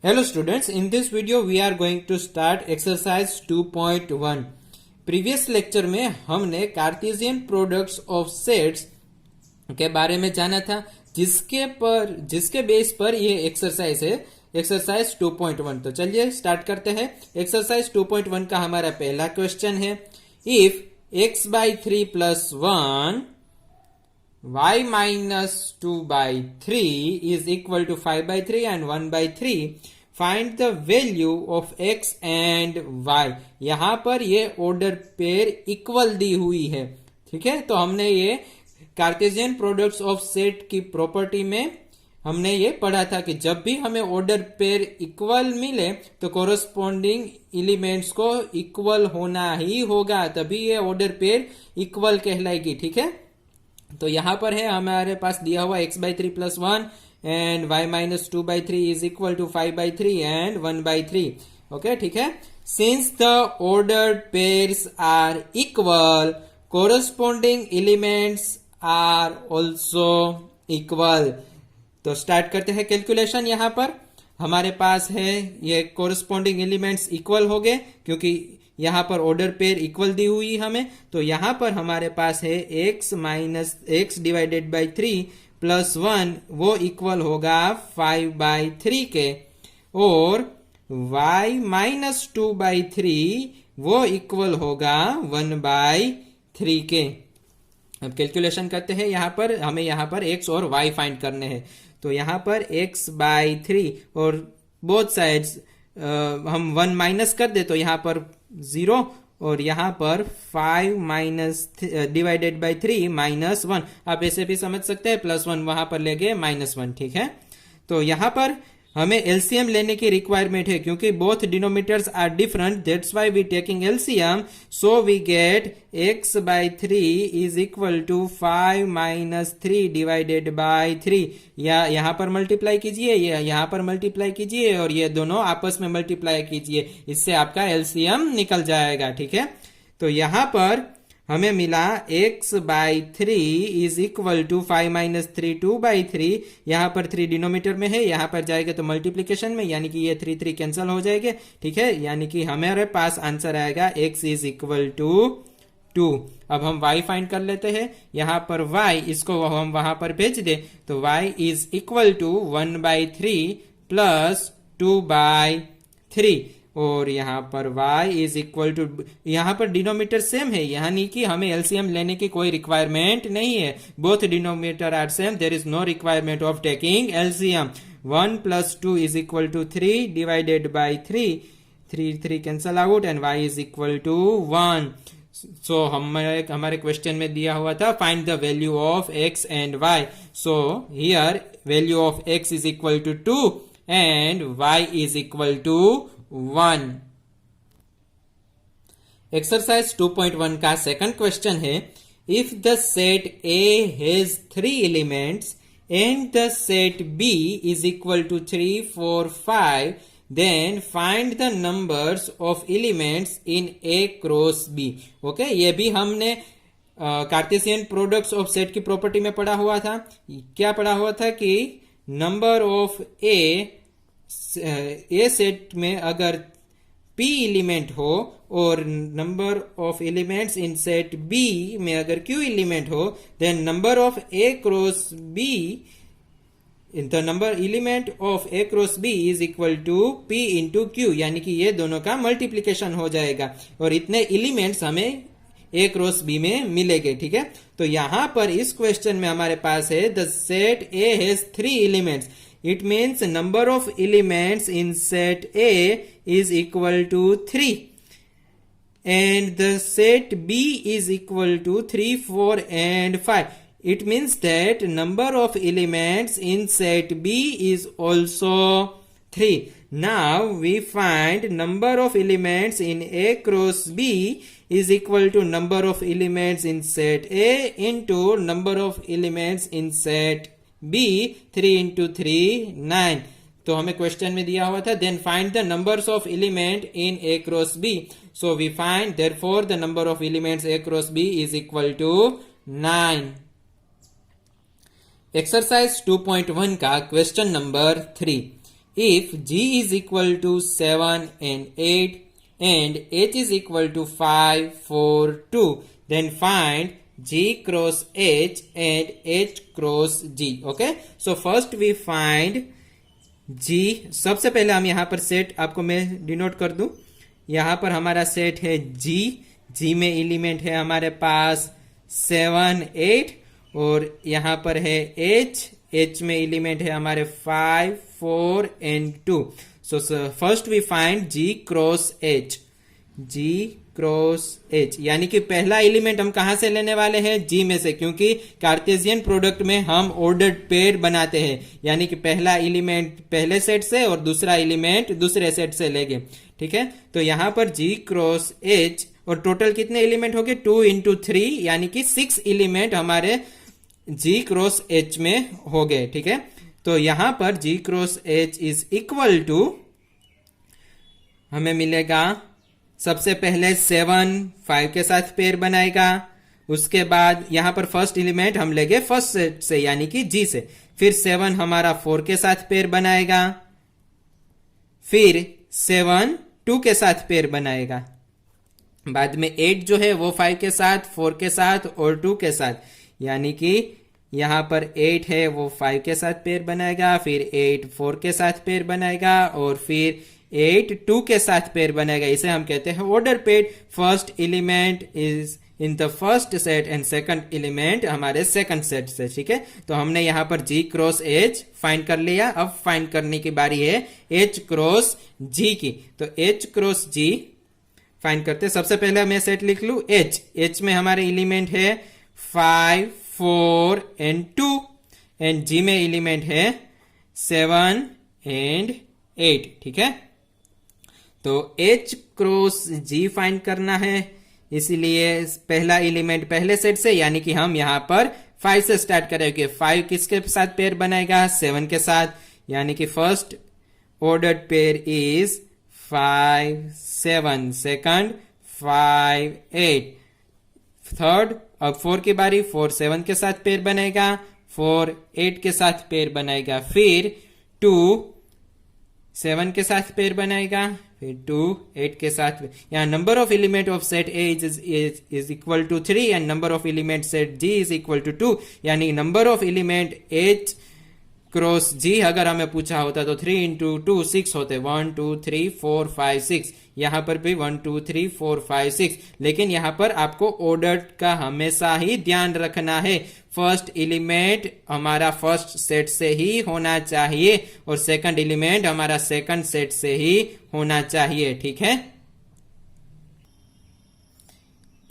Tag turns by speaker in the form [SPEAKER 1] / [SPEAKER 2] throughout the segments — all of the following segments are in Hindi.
[SPEAKER 1] Hello students, in this video we are going to start exercise 2.1. Previous lecture में हमने कार्टेशियन प्रोडक्ट्स ऑफ सेट्स के बारे में जाना था, जिसके बेस पर ये एक्सरसाइज है, एक्सरसाइज 2.1। तो चलिए स्टार्ट करते हैं। एक्सरसाइज 2.1 का हमारा पहला क्वेश्चन है, if x by 3 plus 1 y minus 2 by 3 is equal to 5 by 3 and 1 by 3, find the value of x and y। यहां पर ये ऑर्डर पेयर इक्वल दी हुई है, ठीक है। तो हमने ये कार्टेशियन प्रोडक्ट्स ऑफ सेट की प्रॉपर्टी में हमने ये पढ़ा था कि जब भी हमें ऑर्डर पेयर इक्वल मिले तो कोरस्पॉन्डिंग एलिमेंट्स को इक्वल होना ही होगा, तभी ये ऑर्डर पेयर इक्वल कहलाएगी, ठीक है। तो यहां पर है हमारे पास दिया हुआ x by 3 plus 1 and y minus 2 by 3 is equal to 5 by 3 and 1 by 3। Okay, ठीक है। Since the ordered pairs are equal, corresponding elements are also equal. तो स्टार्ट करते हैं कैलकुलेशन। यहां पर हमारे पास है ये कोरस्पॉन्डिंग एलिमेंट्स इक्वल हो गए, क्योंकि यहां पर ऑर्डर पेयर इक्वल दी हुई हमें। तो यहां पर हमारे पास है x minus x divided by 3 plus 1, वो इक्वल होगा 5 बाई 3 के, और y माइनस 2 बाई 3 वो इक्वल होगा 1 बाई 3 के। अब कैलकुलेशन करते हैं। यहां पर हमें यहां पर x और y फाइंड करने हैं। तो यहां पर x बाई 3 और बोथ साइड्स हम 1 माइनस कर दे तो यहां पर 0, और यहां पर 5 माइनस डिवाइडेड बाई 3 माइनस 1। आप ऐसे भी समझ सकते हैं, प्लस 1 वहां पर ले गए माइनस 1, ठीक है। तो यहां पर हमें एलसीएम लेने की रिक्वायरमेंट है, क्योंकि both denominators are different, that's why we taking LCM. So we get x by 3 is equal to 5 minus 3 divided by 3। या यहां पर मल्टीप्लाई कीजिए, यहां पर मल्टीप्लाई कीजिए, और ये दोनों आपस में मल्टीप्लाई कीजिए, इससे आपका एलसीएम निकल जाएगा, ठीक है। तो यहां पर हमें मिला x by 3 is equal to 5 minus 3 2 by 3। यहां पर 3 डिनोमीटर में है, यहां पर जाएगा तो मल्टीप्लीकेशन में, यानी कि ये 3 3 कैंसिल हो जाएंगे, ठीक है। यानी कि हमारे पास आंसर आएगा x इज इक्वल टू 2। अब हम y फाइंड कर लेते हैं। यहां पर y, इसको हम वहां पर भेज दे तो y is equal to 1 by 3 plus 2 by 3, और यहां पर y इज इक्वल टू, यहां पर डिनोमीटर सेम है, यानी कि हमें एलसीएम लेने की कोई रिक्वायरमेंट नहीं है। Both denominator are same, there is no requirement of taking LCM. 1 plus 2 is equal to 3 divided by 3, 3 3 cancel out, and y is equal to 1। So हमारे क्वेश्चन में दिया हुआ था find the value of x and y। So here value of x is equal to 2 and y is equal to 1। Exercise 2.1 का सेकंड क्वेश्चन है, if the set A has 3 elements and the set B is equal to 3 4 5, then find the numbers of elements in A cross B। Okay, ये भी हमने कार्टेशियन प्रोडक्ट्स ऑफ सेट की प्रॉपर्टी में पढ़ा हुआ था। क्या पढ़ा हुआ था कि नंबर ऑफ ए सेट में अगर P एलिमेंट हो और number of elements in set B में अगर Q एलिमेंट हो, then number of A cross B, the number element of A cross B is equal to P into Q, यानी कि ये दोनों का मल्टीप्लीकेशन हो जाएगा, और इतने एलिमेंट्स हमें A क्रॉस B में मिलेंगे, ठीक है। तो यहां पर इस क्वेश्चन में हमारे पास है the set A has 3 elements, it means number of elements in set A is equal to 3 and the set B is equal to 3 4 and 5. It means that number of elements in set B is also 3. Now we find number of elements in A cross B is equal to number of elements in set A into number of elements in set B, 3 into 3 9। तो हमें क्वेश्चन में दिया हुआ था then find the numbers of element in A cross B। So we find therefore the number of elements A cross B is equal to 9। Exercise 2.1 का question number 3, if G is equal to 7 and 8 and H is equal to 5, 4, 2, then find G cross H and H cross G. Okay, so first we find G. सबसे पहले हम यहाँ पर सेट आपको मैं डिनोट कर दूं. यहाँ पर हमारा सेट है G. G में एलिमेंट है हमारे पास 7, 8 और यहाँ पर है H. H में एलिमेंट है हमारे 5, 4 and 2. So first we find G cross H. G cross H यानी कि पहला एलिमेंट हम कहां से लेने वाले हैं? G में से, क्योंकि कार्टेशियन प्रोडक्ट में हम ऑर्डर्ड पेयर बनाते हैं, यानी कि पहला एलिमेंट पहले सेट से और दूसरा एलिमेंट दूसरे सेट से लेंगे. ठीक है, तो यहां पर G क्रॉस H और टोटल कितने एलिमेंट हो गए? 2 into 3 यानी कि 6 एलिमेंट हमारे G क्रॉस H में हो गए. ठीक है, तो यहां पर G cross H is equal to हमें मिलेगा सबसे पहले 7 5 के साथ पेयर बनाएगा. उसके बाद यहां पर फर्स्ट एलिमेंट हम लेंगे फर्स्ट सेट से यानी कि G से. फिर 7 हमारा 4 के साथ पेयर बनाएगा. फिर 7 2 के साथ पेयर बनाएगा. बाद में 8 जो है वो 5 के साथ, 4 के साथ और 2 के साथ, यानी कि यहां पर 8 है वो 5 के साथ पेयर बनाएगा. फिर 8 4 के साथ पेयर बनाएगा और फिर 8 2 के साथ पेयर बनेगा. इसे हम कहते हैं order pair. First element is in the first set and second element हमारे सेकंड सेट से. ठीक है, तो हमने यहां पर G क्रॉस H फाइंड कर लिया. अब फाइंड करने की बारी है H क्रॉस G की. तो H क्रॉस G फाइंड करते. सबसे पहले मैं सेट लिख लू H. H में हमारे एलिमेंट है 5 4 and 2 एंड G में एलिमेंट है 7 and 8. ठीक है, तो H क्रॉस G फाइंड करना है, इसलिए पहला एलिमेंट पहले सेट से यानी कि हम यहां पर 5 से स्टार्ट करेंगे. 5 किसके साथ पेयर बनाएगा? 7 के साथ, यानी कि first ordered pair is 5 7. Second 5 8. Third अब 4 की बारी. 4 7 के साथ पेयर बनेगा. 4 8 के साथ पेयर बनाएगा. फिर 2 7 के साथ पेयर बनाएगा. फिर 2 8 के साथ. यहाँ number of element of set A is equal to 3 and number of element set G is equal to 2, यानी number of element H cross G अगर हमें पूछा होता तो 3 into 2 6 होते. 1 2 3 4 5 6. यहां पर भी 1 2 3 4 5 6. लेकिन यहां पर आपको ऑर्डर का हमेशा ही ध्यान रखना है. फर्स्ट एलिमेंट हमारा फर्स्ट सेट से ही होना चाहिए और सेकंड एलिमेंट हमारा सेकंड सेट से ही होना चाहिए. ठीक है,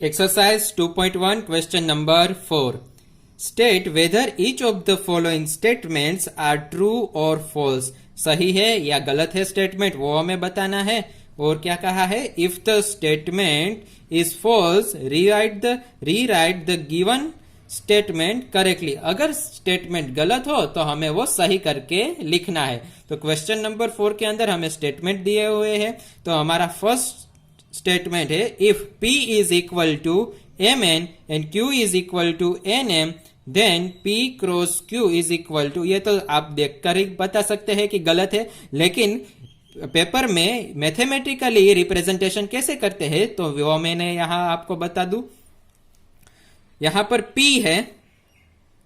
[SPEAKER 1] exercise 2.1 question number 4. State whether each of the following statements are true or false. सही है या गलत है स्टेटमेंट, वो हमें बताना है. और क्या कहा है? If the statement is false, rewrite the given statement correctly. अगर स्टेटमेंट गलत हो तो हमें वो सही करके लिखना है. तो क्वेश्चन नंबर 4 के अंदर हमें स्टेटमेंट दिए हुए हैं. तो हमारा फर्स्ट स्टेटमेंट है if P is equal to Mn and Q is equal to Nm, then P cross Q is equal to. ये तो आप देखकर ही बता सकते हैं कि गलत है, लेकिन पेपर में मैथमेटिकली रिप्रेजेंटेशन कैसे करते हैं तो वो मैंने यहां आपको बता दूं. यहां पर P है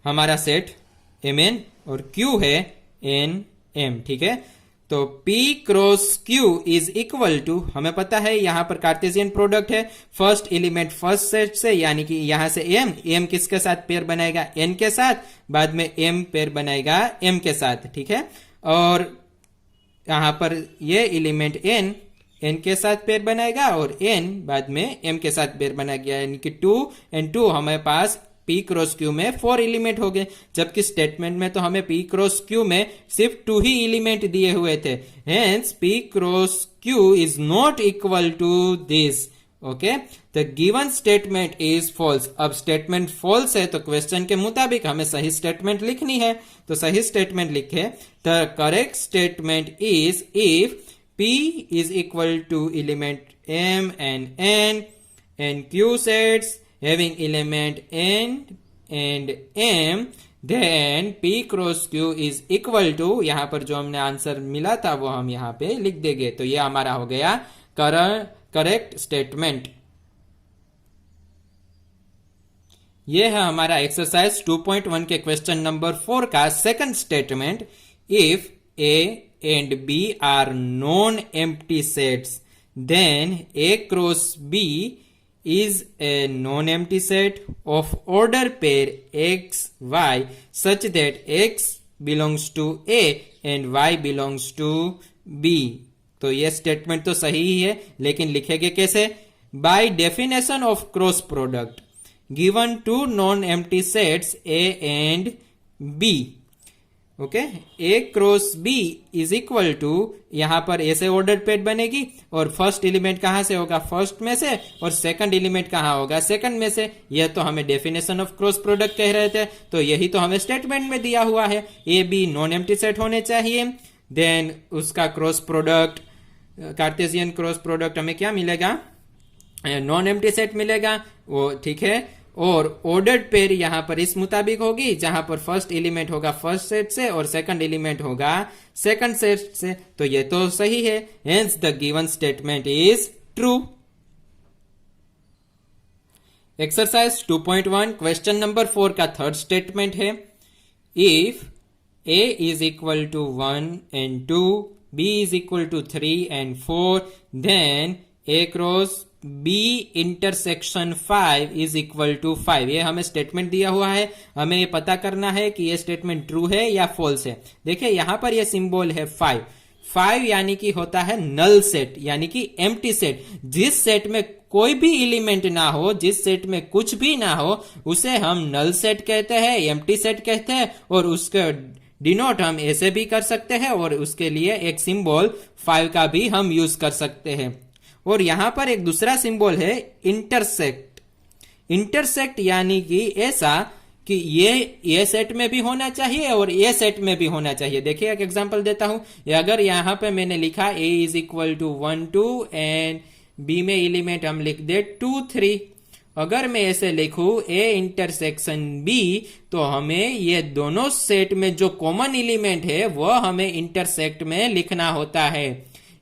[SPEAKER 1] हमारा सेट Mn और Q है Nm. ठीक है, तो P cross Q is equal to, हमें पता है यहां पर कार्टेशियन प्रोडक्ट है. फर्स्ट एलिमेंट फर्स्ट सेट से यानी कि यहां से M किसके साथ पेयर बनाएगा? N के साथ. बाद में M पेयर बनाएगा M के साथ. ठीक है, और यहां पर ये एलिमेंट N के साथ पेयर बनाएगा और N बाद में M के साथ पेयर बनाएगा, यानी कि 2 and 2 हमारे पास P क्रॉस Q में 4 एलिमेंट हो गए. जबकि स्टेटमेंट में तो हमें P क्रॉस Q में सिर्फ 2 ही एलिमेंट दिए हुए थे. Hence P cross Q is not equal to this. Okay, the given statement is false. अब स्टेटमेंट फॉल्स है तो क्वेश्चन के मुताबिक हमें सही स्टेटमेंट लिखनी है. तो सही स्टेटमेंट लिखे. The correct statement is if P is equal to element M and N and Q sets having element N and M, then P cross Q is equal to, यहां पर जो हमने आंसर मिला था वो हम यहाँ पे लिख देंगे। तो ये हमारा हो गया करेक्ट स्टेटमेंट। ये है हमारा एक्सरसाइज 2.1 के क्वेश्चन नंबर 4 का second statement. If A and B are non-empty sets, then A cross B is a non-empty set of order pair X, Y such that X belongs to A and Y belongs to B। तो ये स्टेटमेंट तो सही ही है, लेकिन लिखेंगे कैसे? By definition of cross product given to non empty sets A and B। Okay, A cross B is equal to, यहां पर ऐसे ऑर्डर पेड बनेगी और फर्स्ट एलिमेंट कहां से होगा? फर्स्ट में से, और सेकंड एलिमेंट कहां होगा? सेकंड में से। यह तो हमें डेफिनेशन ऑफ क्रॉस प्रोडक्ट कह रहे थे, तो यही तो हमें स्टेटमेंट में दिया हुआ है। A B non empty set होने चाहिए, देन उसका cross product, Cartesian cross product हमें क्या मिलेगा? नॉन एम्प्टी सेट मिलेगा, वो ठीक है। और ऑर्डर्ड पेयर यहां पर इस मुताबिक होगी, जहां पर फर्स्ट एलिमेंट होगा फर्स्ट सेट से और सेकंड एलिमेंट होगा सेकंड सेट से। तो ये तो सही है, hence the given statement is true. Exercise 2.1 question number 4 का थर्ड स्टेटमेंट है। If A is equal to 1 and 2, B is equal to 3 and 4, then A cross B intersection 5 is equal to 5। ये हमें स्टेटमेंट दिया हुआ है, हमें ये पता करना है कि ये स्टेटमेंट ट्रू है या फॉल्स है। देखिए यहां पर ये सिंबल है 5 यानी कि होता है नल सेट, यानी कि एम्प्टी सेट। जिस सेट में कोई भी एलिमेंट ना हो, जिस सेट में कुछ भी ना हो, उसे हम नल सेट कहते हैं, एम्प्टी सेट कहते हैं। और उसके डिनोट हम ऐसे भी कर सकते हैं, और उसके लिए एक सिंबल 5 का भी हम यूज कर सकते हैं। और यहां पर एक दूसरा सिंबल है इंटरसेक्ट। इंटरसेक्ट यानी कि ऐसा कि ये सेट में भी होना चाहिए और ये सेट में भी होना चाहिए। देखिए एक एग्जांपल देता हूं, अगर यहां पे मैंने लिखा A is equal to 1 2 and B में एलिमेंट हम लिख दे 2 3। अगर मैं ऐसे लिखूं A इंटरसेक्शन B, तो हमें ये दोनों सेट में जो कॉमन एलिमेंट है वो हमें इंटरसेक्ट में लिखना होता है,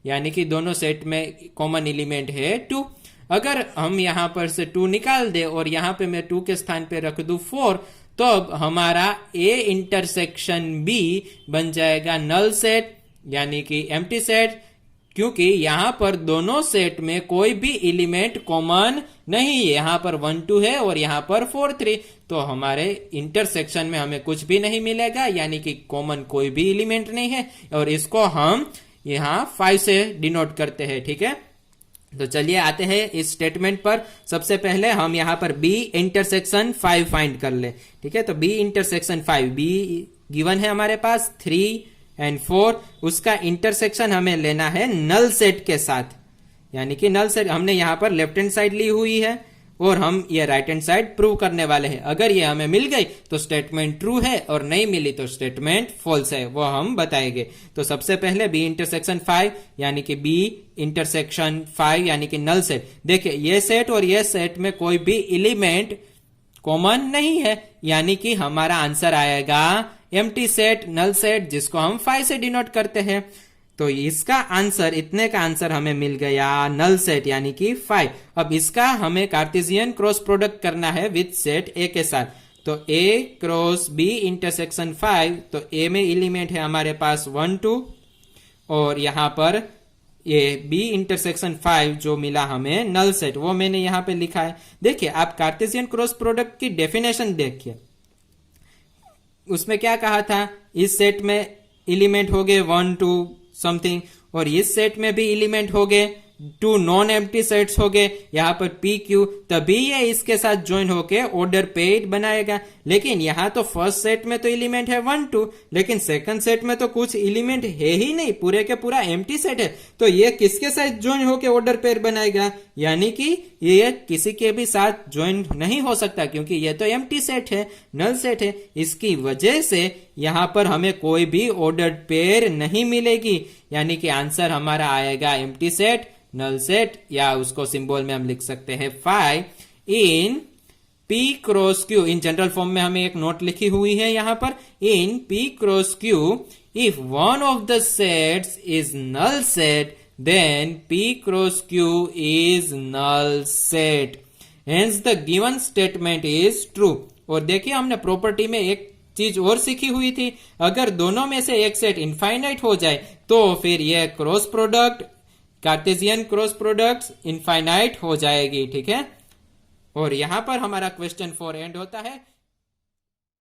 [SPEAKER 1] यानी कि दोनों सेट में कॉमन एलिमेंट है 2। अगर हम यहां पर से 2 निकाल दे और यहां पे मैं 2 के स्थान पे रख दूं 4, तो अब हमारा A इंटरसेक्शन B बन जाएगा नल सेट, यानी कि एम्प्टी सेट, क्योंकि यहां पर दोनों सेट में कोई भी एलिमेंट कॉमन नहीं है। यहां पर 1 2 है और यहां पर 4 3, तो हमारे इंटरसेक्शन में हमें कुछ भी नहीं मिलेगा, यानी कि कॉमन कोई भी एलिमेंट नहीं है। और इसको हम यहां 5 से डिनोट करते हैं, ठीक है। तो चलिए आते हैं इस स्टेटमेंट पर। सबसे पहले हम यहां पर B इंटरसेक्शन 5 फाइंड कर ले, ठीक है। तो B इंटरसेक्शन 5, B गिवन है हमारे पास 3 एंड 4, उसका इंटरसेक्शन हमें लेना है नल सेट के साथ, यानी कि नल सेट हमने यहां पर लेफ्ट हैंड साइड ली हुई है और हम ये राइट हैंड साइड प्रूव करने वाले हैं। अगर ये हमें मिल गई तो स्टेटमेंट ट्रू है, और नहीं मिली तो स्टेटमेंट फॉल्स है, वो हम बताएंगे। तो सबसे पहले B इंटरसेक्शन 5 यानी कि B इंटरसेक्शन 5 यानी कि नल सेट। देखिए ये सेट और ये सेट में कोई भी एलिमेंट कॉमन नहीं है, यानी कि हमारा आंसर आएगा एम्प्टी सेट, नल सेट, जिसको हम 5 से डिनोट करते हैं। तो इसका आंसर, इतने का आंसर हमें मिल गया नल सेट यानी कि 5। अब इसका हमें कार्टेशियन क्रॉस प्रोडक्ट करना है विद सेट A के साथ। तो A क्रॉस B इंटरसेक्शन 5, तो A में एलिमेंट है हमारे पास 1 2, और यहां पर ये B इंटरसेक्शन 5 जो मिला हमें नल सेट, वो मैंने यहां पे लिखा है। देखिए आप कार्टेशियन क्रॉस प्रोडक्ट की डेफिनेशन देखिए, उसमें क्या कहा था? इस सेट में एलिमेंट हो गए 1 2 समथिंग, और इस सेट में भी एलिमेंट हो गए 2 नॉन एम्प्टी सेट्स हो गए, यहां पर PQ, तभी ये इसके साथ ज्वाइन होके ऑर्डर पेड बनाएगा। लेकिन यहां तो फर्स्ट सेट में तो एलिमेंट है 1 2, लेकिन सेकंड सेट में तो कुछ एलिमेंट है ही नहीं, पूरे के पूरा एम्प्टी सेट है। तो ये किसके साथ ज्वाइन होके ऑर्डर पेड बनाएगा? यानी कि ये किसी के भी साथ ज्वाइन नहीं हो सकता, क्योंकि ये तो एम्प्टी सेट है, नल सेट है। इसकी वजह से यहां पर हमें कोई भी ऑर्डर पेयर नहीं मिलेगी, यानी कि आंसर हमारा आएगा एम्प्टी सेट, नल सेट, या उसको सिंबल में हम लिख सकते हैं 5 इन P cross Q, in general form में हमें एक नोट लिखी हुई है यहां पर, इन P cross Q if one of the sets is null set then P cross Q is null set, hence the given statement is true। और देखिए हमने प्रॉपर्टी में एक चीज और सीखी हुई थी, अगर दोनों में से एक सेट इनफाइनाइट हो जाए तो फिर यह cross product, Cartesian cross product infinite हो जाएगी, ठीक है। और यहां पर हमारा क्वेश्चन 4 एंड होता है।